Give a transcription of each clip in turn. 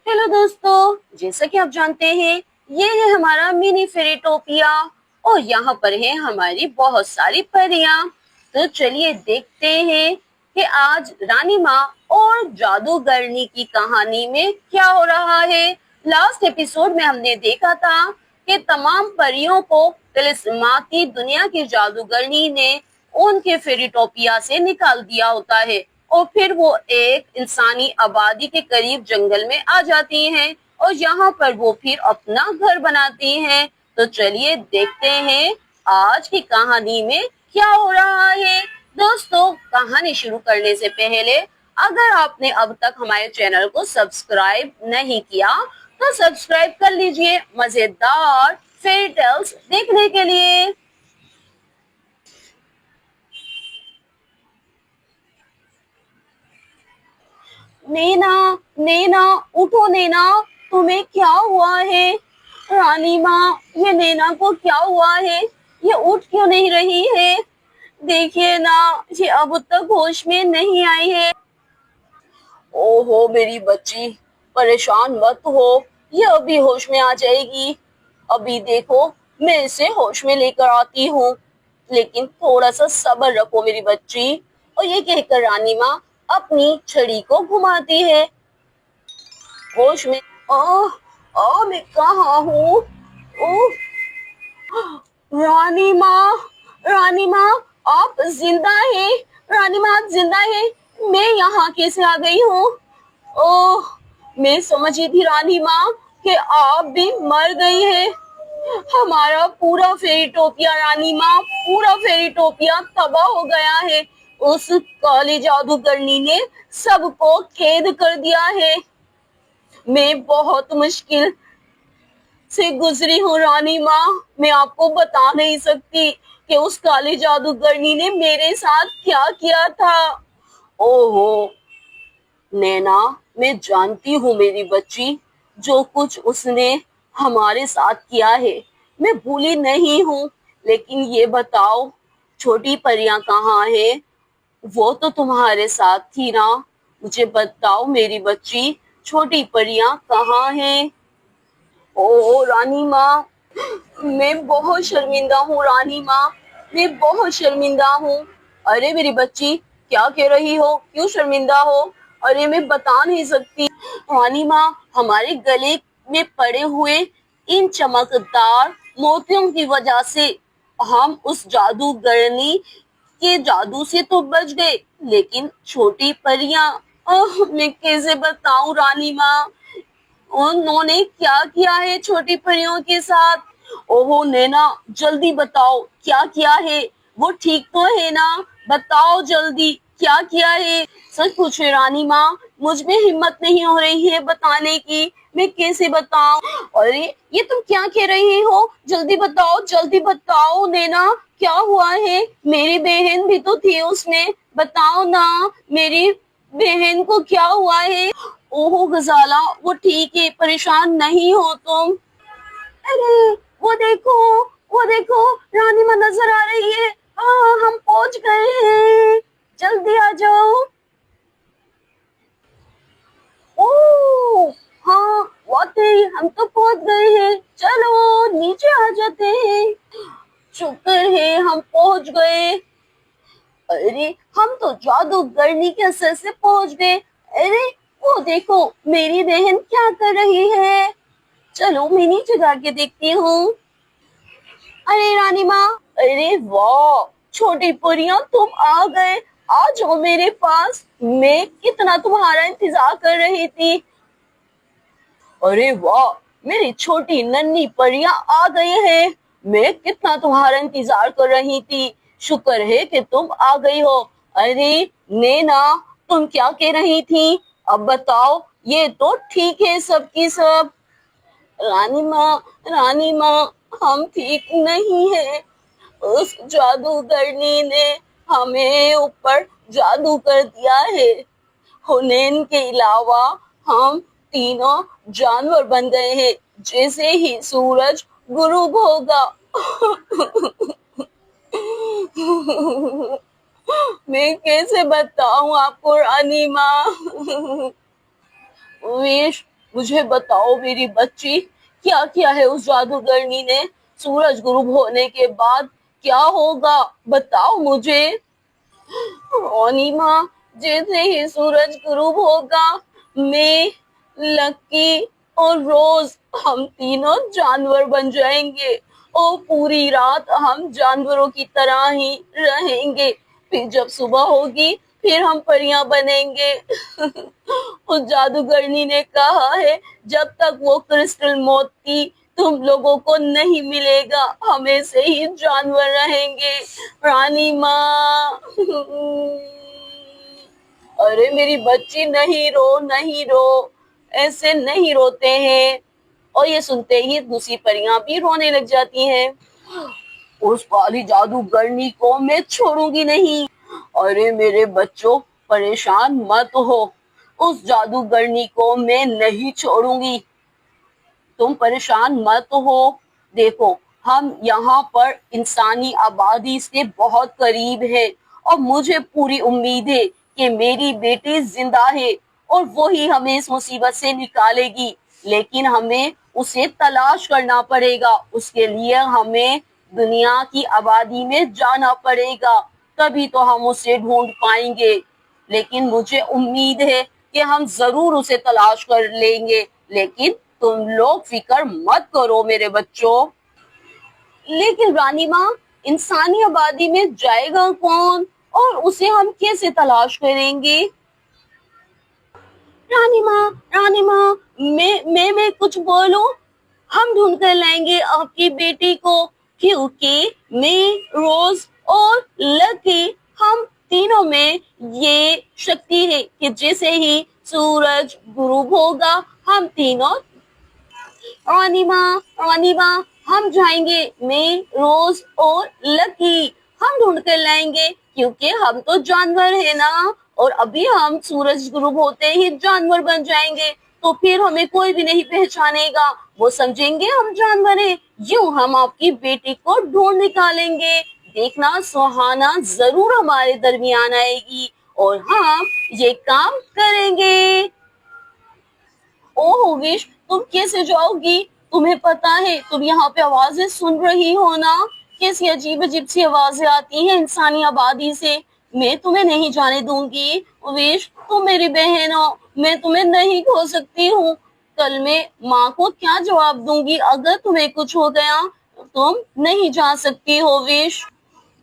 Hello दोस्तों, जैसा कि आप जानते हैं ये है हमारा मिनी फेरीटोपिया और यहाँ पर है हमारी बहुत सारी परियां। तो चलिए देखते हैं कि आज रानी माँ और जादूगरनी की कहानी में क्या हो रहा है। लास्ट एपिसोड में हमने देखा था कि तमाम परियों को तिलिस्माती दुनिया की जादूगरनी ने उनके फेरीटोपिया से निकाल दिया होता है और फिर वो एक इंसानी आबादी के करीब जंगल में आ जाती हैं और यहाँ पर वो फिर अपना घर बनाती हैं। तो चलिए देखते हैं आज की कहानी में क्या हो रहा है। दोस्तों, कहानी शुरू करने से पहले अगर आपने अब तक हमारे चैनल को सब्सक्राइब नहीं किया तो सब्सक्राइब कर लीजिए मजेदार फेरी टेल्स देखने के लिए। नैना, नैना, उठो नैना, तुम्हें क्या हुआ है? रानी माँ, ये नैना को क्या हुआ है? ये उठ क्यों नहीं रही है? देखिए ना, ये अब तक होश में नहीं आई है। ओहो मेरी बच्ची, परेशान मत हो, ये अभी होश में आ जाएगी। अभी देखो, मैं इसे होश में लेकर आती हूँ, लेकिन थोड़ा सा सब्र रखो मेरी बच्ची। और ये कहकर रानी माँ अपनी छड़ी को घुमाती है। होश में मैं कहाँ हूँ? ओह, रानी माँ, रानी माँ, आप जिंदा हैं? रानी माँ, आप जिंदा हैं? मैं यहाँ कैसे आ गई हूँ? ओह, मैं समझी थी रानी माँ कि आप भी मर गई हैं। हमारा पूरा फेरीटोपिया रानी माँ, पूरा फेरीटोपिया तबाह हो गया है। उस काली जादूगरनी ने सबको कैद कर दिया है। मैं बहुत मुश्किल से गुजरी हूँ रानी माँ, मैं आपको बता नहीं सकती कि उस काली जादूगरनी ने मेरे साथ क्या किया था। ओहो नैना, मैं जानती हूँ मेरी बच्ची, जो कुछ उसने हमारे साथ किया है मैं भूली नहीं हूँ। लेकिन ये बताओ, छोटी परियां कहाँ है? वो तो तुम्हारे साथ थी ना। मुझे बताओ मेरी बच्ची, छोटी परियां कहाँ हैं? ओ रानी माँ, मैं बहुत शर्मिंदा हूँ रानी माँ, मैं बहुत शर्मिंदा हूँ। अरे मेरी बच्ची, क्या कह रही हो? क्यों शर्मिंदा हो? अरे मैं बता नहीं सकती रानी माँ, हमारे गले में पड़े हुए इन चमकदार मोतियों की वजह से हम उस जादूगरनी के जादू से तो बच गए, लेकिन छोटी परियां, मैं कैसे बताऊं रानी माँ, उन्होंने क्या किया है छोटी परियों के साथ? ओहो नैना, जल्दी बताओ क्या किया है? वो ठीक तो है ना? बताओ जल्दी, क्या किया है? सच पूछे रानी माँ, मुझ में हिम्मत नहीं हो रही है बताने की, मैं कैसे बताऊं? अरे ये तुम क्या कह रही हो? जल्दी बताओ नैना, क्या हुआ है? मेरी बहन भी तो थी उसमें, बताओ ना, मेरी बहन को क्या हुआ है? ओहो गजाला, वो ठीक है, परेशान नहीं हो तुम। अरे वो देखो, रानी माँ नजर आ रही है। हम पहुंच गए हैं, जल्दी आ जाओ। ओह हाँ, वाकई हम तो पहुंच गए हैं, चलो नीचे आ जाते हैं। शुक्र है हम पहुंच गए। अरे हम तो जादूगरनी के असर से पहुंच गए। अरे वो देखो, मेरी बहन क्या कर रही है? चलो मैं नीचे जाके देखती हूँ। अरे रानी माँ, अरे वाह, छोटी परियां तुम आ गए। आ जाओ मेरे पास, मैं कितना तुम्हारा इंतजार कर रही थी। अरे वाह, मेरी छोटी नन्ही परियां आ गई हैं। मैं कितना तुम्हारा इंतजार कर रही थी। शुक्र है कि तुम आ गई हो। अरे नैना, तुम क्या कह रही थी? अब बताओ, ये तो ठीक है सबकी सब। रानी माँ, हम ठीक नहीं है। उस जादूगरनी ने हमें ऊपर जादू कर दिया है। हुनैन के अलावा हम तीनों जानवर बन गए हैं। जैसे ही सूरज गुरूब होगा मैं कैसे बताऊं आपको रानी माँ। विश मुझे बताओ मेरी बच्ची, क्या किया है उस जादूगरनी ने? सूरज गुरूब होने के बाद क्या होगा, बताओ मुझे। रोनी माँ, जैसे ही सूरज गुरूब होगा, मैं, लकी और रोज हम तीनों जानवर बन जाएंगे और पूरी रात हम जानवरों की तरह ही रहेंगे। फिर जब सुबह होगी फिर हम परियां बनेंगे। उस जादूगरनी ने कहा है जब तक वो क्रिस्टल मोती तुम लोगों को नहीं मिलेगा, हमें से ही जानवर रहेंगे। रानी माँ। अरे मेरी बच्ची, नहीं रो, नहीं रो, ऐसे नहीं रोते हैं। और ये सुनते ही दूसरी परियां भी रोने लग जाती हैं। उस वाली जादूगरनी को मैं छोड़ूंगी नहीं। अरे मेरे बच्चों, परेशान मत हो, उस जादूगरनी को मैं नहीं छोड़ूंगी। तुम परेशान मत हो। देखो, हम यहाँ पर इंसानी आबादी से बहुत करीब है और मुझे पूरी उम्मीद है कि मेरी बेटी जिंदा है और वही हमें इस मुसीबत से निकालेगी। लेकिन हमें उसे तलाश करना पड़ेगा, उसके लिए हमें दुनिया की आबादी में जाना पड़ेगा, तभी तो हम उसे ढूंढ पाएंगे। लेकिन मुझे उम्मीद है कि हम जरूर उसे तलाश कर लेंगे। लेकिन तुम लोग फिक्र मत करो मेरे बच्चों। लेकिन रानी माँ, इंसानी आबादी में जाएगा कौन और उसे हम कैसे तलाश करेंगे? रानी माँ, मैं कुछ बोलूं? हम ढूंढ कर लाएंगे आपकी बेटी को, क्योंकि मैं, रोज और लकी, हम तीनों में ये शक्ति है कि जैसे ही सूरज गुरूब होगा हम तीनों, रानी माँ, हम जाएंगे, मैं, रोज और लकी, हम ढूंढ कर लाएंगे, क्योंकि हम तो जानवर है ना। और अभी हम सूरज गुरूब होते ही जानवर बन जाएंगे, तो फिर हमें कोई भी नहीं पहचानेगा, वो समझेंगे हम जानवर हैं। यूं हम आपकी बेटी को ढूंढ निकालेंगे। देखना, सुहाना जरूर हमारे दरमियान आएगी और हम ये काम करेंगे। ओह विश, तुम कैसे जाओगी? तुम्हें पता है तुम यहाँ पे आवाजें सुन रही हो ना? कैसी अजीब अजीब सी आवाजें आती हैं इंसानी आबादी से। मैं तुम्हें नहीं जाने दूंगी। विश, तुम मेरी बहन हो, मैं तुम्हें नहीं खो सकती हूँ। कल मैं माँ को क्या जवाब दूंगी अगर तुम्हें कुछ हो गया? तुम नहीं जा सकती हो विश।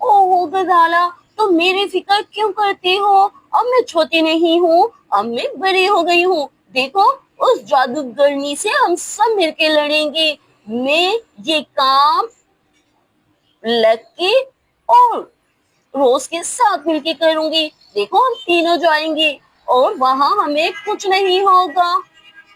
ओह गजाला, तुम मेरी फिक्र क्यों करती हो? अब मैं छोटी नहीं हूँ, अब मैं बड़ी हो गई हूँ। देखो, उस जादूगरनी से हम सब मिलके लड़ेंगे। मैं ये काम लकी और रोज के साथ मिलके करूंगी। देखो, हम तीनों जाएंगे और वहां हमें कुछ नहीं होगा।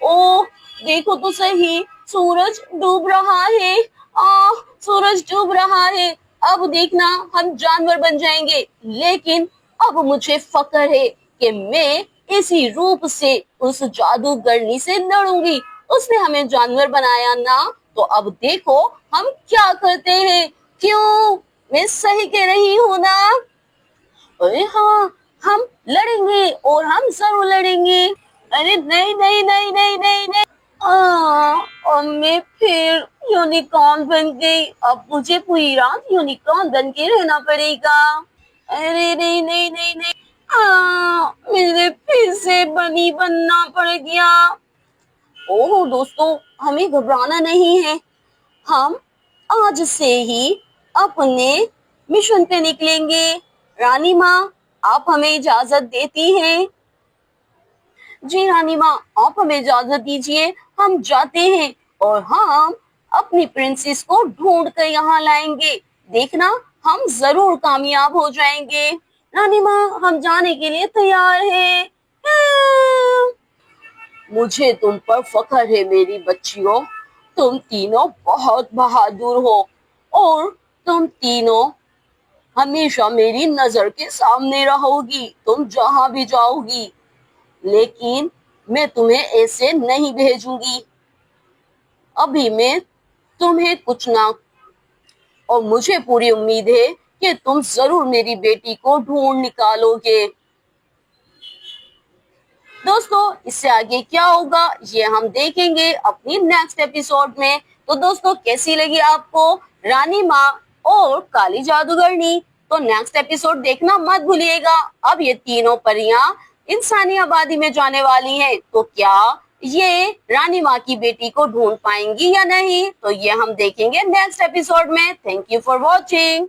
ओह, देखो तो सही, सूरज डूब रहा है। आ, सूरज डूब रहा है। अब देखना, हम जानवर बन जाएंगे। लेकिन अब मुझे फक्र है कि मैं इसी रूप से उस जादूगरनी से लड़ूंगी। उसने हमें जानवर बनाया ना, तो अब देखो हम क्या करते हैं। क्यों, मैं सही कह रही हूँ ना? अरे हाँ, हम लड़ेंगे और हम जरूर लड़ेंगे। अरे नहीं नहीं नहीं नहीं नहीं नहीं। और मैं फिर यूनिकॉर्न बन गई। अब मुझे पूरी रात यूनिकॉर्न बन के रहना पड़ेगा। अरे नहीं नहीं नहीं नहीं। मुझे फिर से बनी बनना पड़ गया। ओह दोस्तों, हमें घबराना नहीं है। हम आज से ही अपने मिशन पे निकलेंगे। रानी माँ, आप हमें इजाजत देती हैं? जी रानी माँ, आप हमें इजाजत दीजिए, हम जाते हैं और हम अपनी प्रिंसेस को ढूंढ कर यहाँ लाएंगे। देखना, हम जरूर कामयाब हो जाएंगे। रानी माँ, हम जाने के लिए तैयार हैं। मुझे तुम पर फख्र है मेरी बच्चियों। तुम तीनों बहुत बहादुर हो और तुम तीनों हमेशा मेरी नजर के सामने रहोगी, तुम जहां भी जाओगी। लेकिन मैं तुम्हें ऐसे नहीं भेजूंगी। अभी मैं तुम्हें कुछ ना, और मुझे पूरी उम्मीद है कि तुम जरूर मेरी बेटी को ढूंढ निकालोगे। दोस्तों इससे आगे क्या होगा ये हम देखेंगे अपनी नेक्स्ट एपिसोड में। तो दोस्तों कैसी लगी आपको रानी माँ और काली जादूगरनी? तो नेक्स्ट एपिसोड देखना मत भूलिएगा। अब ये तीनों परियां इंसानी आबादी में जाने वाली हैं, तो क्या ये रानी माँ की बेटी को ढूंढ पाएंगी या नहीं? तो ये हम देखेंगे नेक्स्ट एपिसोड में। Thank you for watching.